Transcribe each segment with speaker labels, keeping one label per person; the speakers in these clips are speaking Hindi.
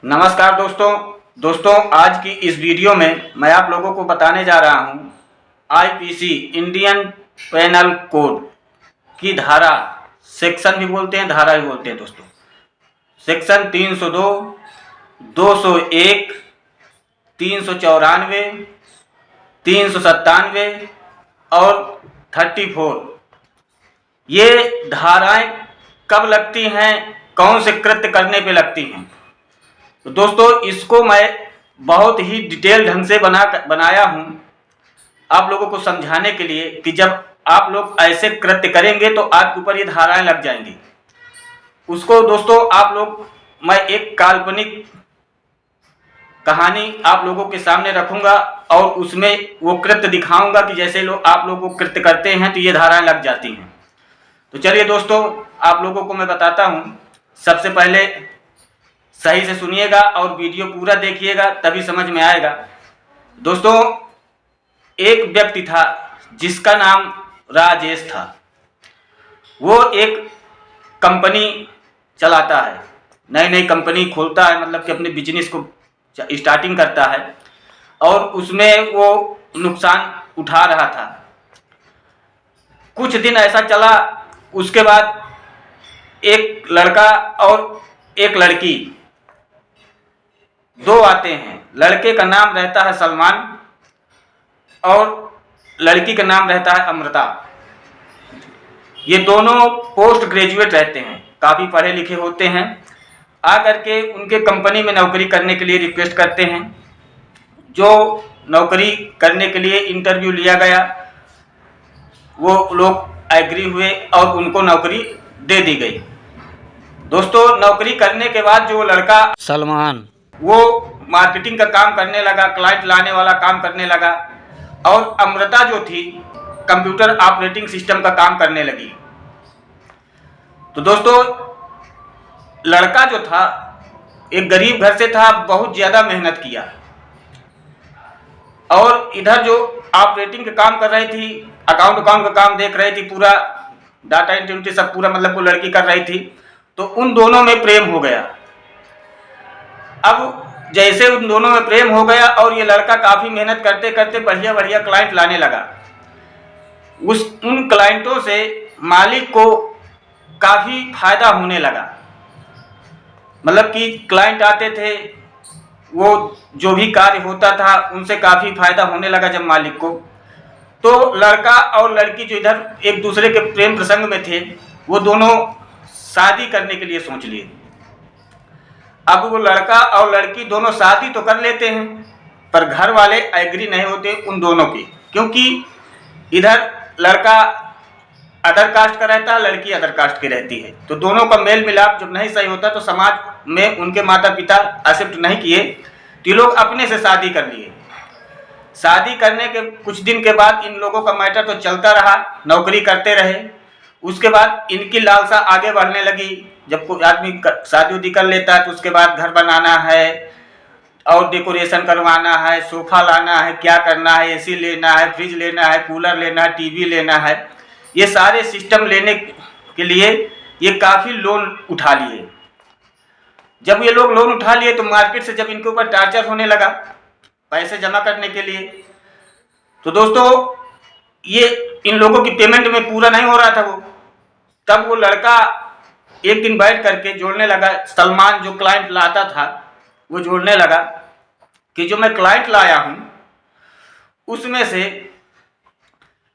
Speaker 1: नमस्कार दोस्तों आज की इस वीडियो में मैं आप लोगों को बताने जा रहा हूं आईपीसी इंडियन पेनल कोड की धारा, सेक्शन भी बोलते हैं, धारा भी बोलते हैं दोस्तों। सेक्शन 302, 201, 394, 397 और 34 ये धाराएं कब लगती हैं, कौन से कृत्य करने पे लगती हैं। तो दोस्तों इसको मैं बहुत ही डिटेल ढंग से बनाया हूं आप लोगों को समझाने के लिए कि जब आप लोग ऐसे कृत्य करेंगे तो आपके ऊपर ये धाराएं लग जाएंगी। उसको दोस्तों आप लोग, मैं एक काल्पनिक कहानी आप लोगों के सामने रखूंगा और उसमें वो कृत्य दिखाऊंगा कि जैसे आप लोग वो कृत्य करते हैं तो ये धाराएं लग जाती हैं। तो चलिए दोस्तों आप लोगों को मैं बताता हूं। सबसे पहले सही से सुनिएगा और वीडियो पूरा देखिएगा, तभी समझ में आएगा। दोस्तों एक व्यक्ति था जिसका नाम राजेश था। वो एक कंपनी चलाता है, नई नई कंपनी खोलता है, मतलब कि अपने बिजनेस को स्टार्टिंग करता है और उसमें वो नुकसान उठा रहा था। कुछ दिन ऐसा चला, उसके बाद एक लड़का और एक लड़की दो आते हैं। लड़के का नाम रहता है सलमान और लड़की का नाम रहता है अमृता। ये दोनों पोस्ट ग्रेजुएट रहते हैं, काफ़ी पढ़े लिखे होते हैं। आकर के उनके कंपनी में नौकरी करने के लिए रिक्वेस्ट करते हैं। जो नौकरी करने के लिए इंटरव्यू लिया गया वो लोग एग्री हुए और उनको नौकरी दे दी गई। दोस्तों नौकरी करने के बाद जो लड़का सलमान वो मार्केटिंग का काम करने लगा, क्लाइंट लाने वाला काम करने लगा और अमृता जो थी कंप्यूटर ऑपरेटिंग सिस्टम का काम करने लगी। तो दोस्तों लड़का जो था एक गरीब घर से था, बहुत ज़्यादा मेहनत किया और इधर जो ऑपरेटिंग का काम कर रही थी, अकाउंट का काम देख रही थी, पूरा डाटा एंट्री सब पूरा मतलब वो लड़की कर रही थी। तो उन दोनों में प्रेम हो गया। अब जैसे उन दोनों में प्रेम हो गया और ये लड़का काफ़ी मेहनत करते करते बढ़िया बढ़िया क्लाइंट लाने लगा। उन क्लाइंटों से मालिक को काफ़ी फायदा होने लगा। मतलब कि क्लाइंट आते थे, वो जो भी कार्य होता था उनसे काफ़ी फायदा होने लगा जब मालिक को। तो लड़का और लड़की जो इधर एक दूसरे के प्रेम प्रसंग में थे, वो दोनों शादी करने के लिए सोच लिए। अब वो लड़का और लड़की दोनों शादी तो कर लेते हैं, पर घर वाले एग्री नहीं होते उन दोनों की, क्योंकि इधर लड़का अदर कास्ट का रहता है, लड़की अदर कास्ट की रहती है। तो दोनों का मेल मिलाप जब नहीं सही होता तो समाज में उनके माता पिता एक्सेप्ट नहीं किए, तो ये लोग अपने से शादी कर लिए। शादी करने के कुछ दिन के बाद इन लोगों का मैटर तो चलता रहा, नौकरी करते रहे। उसके बाद इनकी लालसा आगे बढ़ने लगी। जब कोई आदमी शादी उदी कर लेता है तो उसके बाद घर बनाना है और डेकोरेशन करवाना है, सोफा लाना है, क्या करना है, एसी लेना है, फ्रिज लेना है, कूलर लेना है, टीवी लेना है। ये सारे सिस्टम लेने के लिए ये काफ़ी लोन उठा लिए। जब ये लोग लोन उठा लिए तो मार्केट से जब इनके ऊपर टार्चर होने लगा पैसे जमा करने के लिए, तो दोस्तों ये इन लोगों की पेमेंट में पूरा नहीं हो रहा था वो। तब वो लड़का एक दिन बैठ करके जोड़ने लगा, सलमान जो क्लाइंट लाता था वो जोड़ने लगा कि जो मैं क्लाइंट लाया हूं उसमें से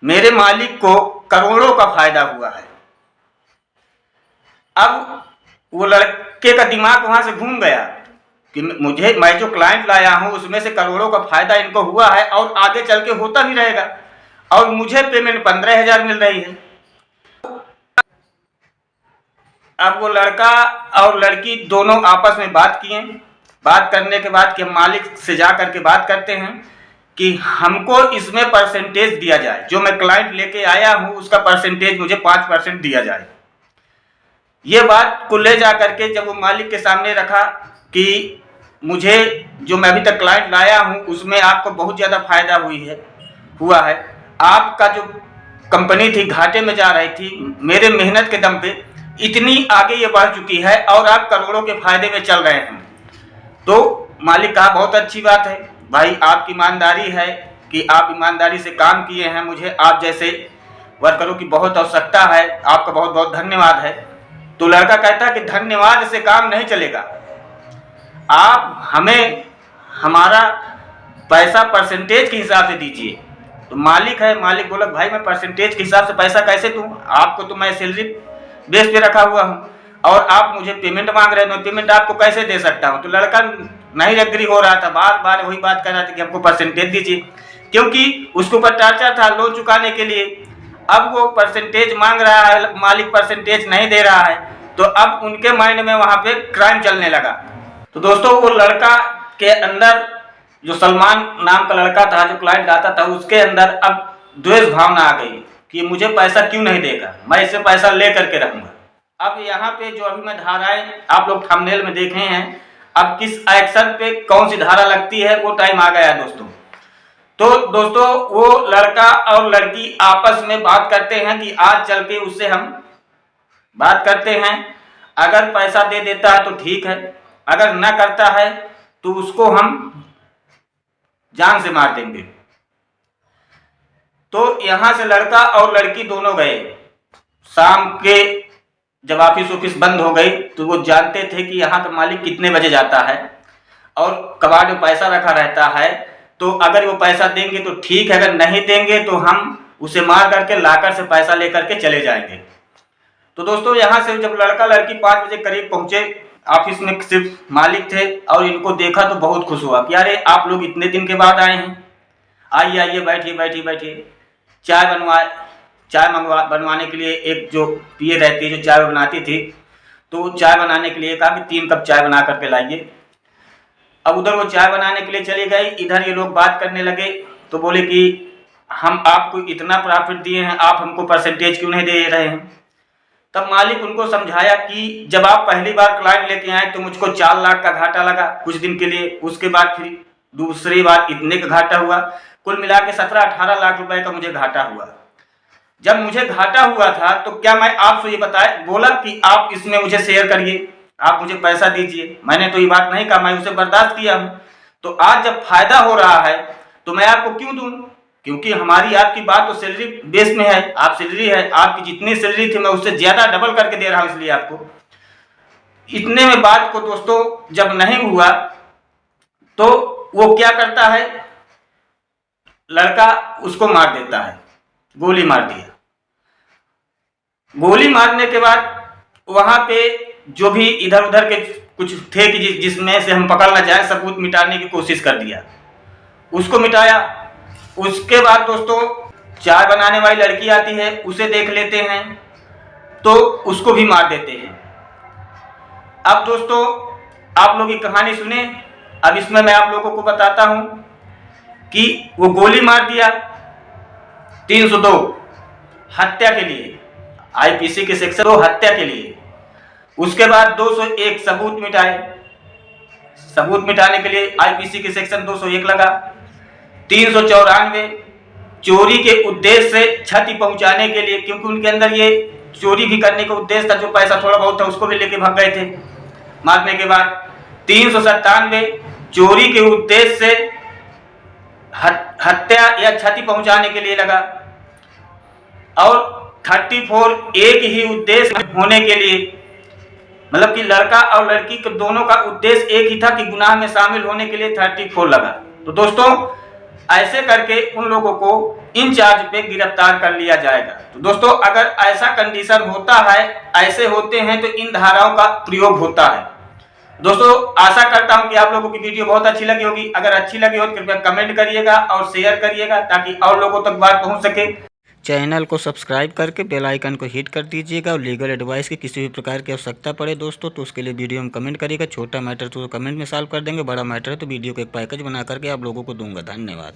Speaker 1: मेरे मालिक को करोड़ों का फायदा हुआ है। अब वो लड़के का दिमाग वहां से घूम गया कि मैं जो क्लाइंट लाया हूं उसमें से करोड़ों का फायदा इनको हुआ है और आगे चल के होता भी रहेगा और मुझे पेमेंट 15,000 मिल रही है। अब वो लड़का और लड़की दोनों आपस में बात किए। बात करने के बाद कि मालिक से जा करके बात करते हैं कि हमको इसमें परसेंटेज दिया जाए, जो मैं क्लाइंट लेके आया हूँ उसका परसेंटेज मुझे 5% दिया जाए। ये बात को ले जा करके जब वो मालिक के सामने रखा कि मुझे जो मैं अभी तक क्लाइंट लाया हूँ उसमें आपको बहुत ज़्यादा फायदा हुआ है। आपका जो कंपनी थी घाटे में जा रही थी, मेरे मेहनत के दम पे इतनी आगे ये बढ़ चुकी है और आप करोड़ों के फायदे में चल रहे हैं। तो मालिक कहा बहुत अच्छी बात है भाई, आपकी ईमानदारी है कि आप ईमानदारी से काम किए हैं, मुझे आप जैसे वर्करों की बहुत आवश्यकता है, आपका बहुत बहुत धन्यवाद है। तो लड़का कहता है कि धन्यवाद से काम नहीं चलेगा, आप हमें हमारा पैसा परसेंटेज के हिसाब से दीजिए। तो मालिक है, मालिक बोला भाई मैं परसेंटेज के हिसाब से पैसा कैसे दूँ, आपको तो मैं सैलरी बेस पे रखा हुआ हूँ और आप मुझे पेमेंट मांग रहे हैं, पेमेंट आपको कैसे दे सकता हूँ। तो लड़का नहीं एग्री हो रहा था, बार बार वही बात कर रहा था कि हमको परसेंटेज दीजिए, क्योंकि उसके ऊपर टार्चर था लोन चुकाने के लिए। अब वो परसेंटेज मांग रहा है, मालिक परसेंटेज नहीं दे रहा है, तो अब उनके माइंड में वहाँ पे क्राइम चलने लगा। तो दोस्तों वो लड़का के अंदर, जो सलमान नाम का लड़का था जो क्लाइंट आता था, उसके अंदर अब द्वेष भावना आ गई कि मुझे पैसा क्यों नहीं देगा, मैं इससे पैसा ले करके रहूँगा। अब यहाँ पे जो अभी मैं धाराएं आप लोग थंबनेल में देखे हैं, अब किस एक्शन पे कौन सी धारा लगती है वो टाइम आ गया है दोस्तों। तो दोस्तों वो लड़का और लड़की आपस में बात करते हैं कि आज चल के उससे हम बात करते हैं, अगर पैसा दे देता है तो ठीक है, अगर ना करता है तो उसको हम जान से मार देंगे। तो यहाँ से लड़का और लड़की दोनों गए। शाम के जब ऑफिस बंद हो गई तो वो जानते थे कि यहाँ का मालिक कितने बजे जाता है और कबाड़ में पैसा रखा रहता है, तो अगर वो पैसा देंगे तो ठीक है, अगर नहीं देंगे तो हम उसे मार करके लाकर से पैसा लेकर के चले जाएंगे। तो दोस्तों यहाँ से जब लड़का लड़की 5 बजे करीब पहुँचे, ऑफिस में सिर्फ मालिक थे और इनको देखा तो बहुत खुश हुआ कि अरे आप लोग इतने दिन के बाद आए हैं, आइए आइए बैठिए बैठिए बैठिए। चाय बनवाने के लिए एक जो पिए रहती है जो चाय बनाती थी, तो चाय बनाने के लिए कहा कि 3 कप चाय बना करके लाइए। अब उधर वो चाय बनाने के लिए चली गई, इधर ये लोग बात करने लगे। तो बोले कि हम आपको इतना प्रॉफिट दिए हैं, आप हमको परसेंटेज क्यों नहीं दे रहे हैं। तब मालिक उनको समझाया कि जब आप पहली बार क्लाइंट लेके आए तो मुझको 4 लाख का घाटा लगा कुछ दिन के लिए, उसके बाद फिर दूसरी बार इतने का घाटा हुआ, कुल मिला के 17-18 लाख रुपए का मुझे घाटा हुआ। जब मुझे घाटा हुआ था तो क्या मैं आपसे ये बोला कि आप इसमें मुझे शेयर करिए, आप मुझे पैसा दीजिए, मैंने तो ये बात नहीं कहा, मैं उसे बर्दाश्त किया हूँ। तो आज जब फायदा हो रहा है तो मैं आपको क्यों दूँ, क्योंकि हमारी आपकी बात तो सैलरी बेस में है, आप सैलरी है, आपकी जितनी सैलरी थी मैं उससे ज़्यादा डबल करके दे रहा हूँ, इसलिए आपको। इतने में बात को दोस्तों जब नहीं हुआ तो वो क्या करता है, लड़का उसको मार देता है, गोली मार दिया। गोली मारने के बाद वहाँ पे जो भी इधर उधर के कुछ थे कि जिसमें से हम पकड़ना चाहे, सबूत मिटाने की कोशिश कर दिया, उसको मिटाया। उसके बाद दोस्तों चाय बनाने वाली लड़की आती है, उसे देख लेते हैं तो उसको भी मार देते हैं। अब दोस्तों आप लोग की कहानी सुने, अब इसमें मैं आप लोगों को बताता हूं कि वो गोली मार दिया 302 हत्या के लिए, आईपीसी के सेक्शन 2 हत्या के लिए। उसके बाद 201 सबूत मिटाए, सबूत मिटाने के लिए आईपीसी के सेक्शन 201 लगा। 394 चोरी के उद्देश्य से क्षति पहुंचाने के लिए, क्योंकि उनके अंदर ये चोरी भी करने का उद्देश्य था, जो पैसा थोड़ा बहुत था उसको भी लेके भाग गए थे मारने के बाद। 397 चोरी के उद्देश्य से हत्या या क्षति पहुंचाने के लिए लगा, और 34 एक ही उद्देश्य होने के लिए, मतलब कि लड़का और लड़की के दोनों का उद्देश्य एक ही था कि गुनाह में शामिल होने के लिए 34 लगा। तो दोस्तों ऐसे करके उन लोगों को इन चार्ज पे गिरफ्तार कर लिया जाएगा। तो दोस्तों अगर ऐसा कंडीशन होता है, ऐसे होते हैं तो इन धाराओं का प्रयोग होता है। दोस्तों आशा करता हूं कि आप लोगों की वीडियो बहुत अच्छी लगी होगी। अगर अच्छी लगी हो तो कृपया कमेंट करिएगा और शेयर करिएगा ताकि और लोगों तक बात पहुंच सके।
Speaker 2: चैनल को सब्सक्राइब करके बेल आइकन को हिट कर दीजिएगा, और लीगल एडवाइस की किसी भी प्रकार की आवश्यकता पड़े दोस्तों तो उसके लिए वीडियो में कमेंट करिएगा। छोटा मैटर तो कमेंट में सॉल्व कर देंगे, बड़ा मैटर है तो वीडियो को एक पैकेज बना करके आप लोगों को दूंगा। धन्यवाद।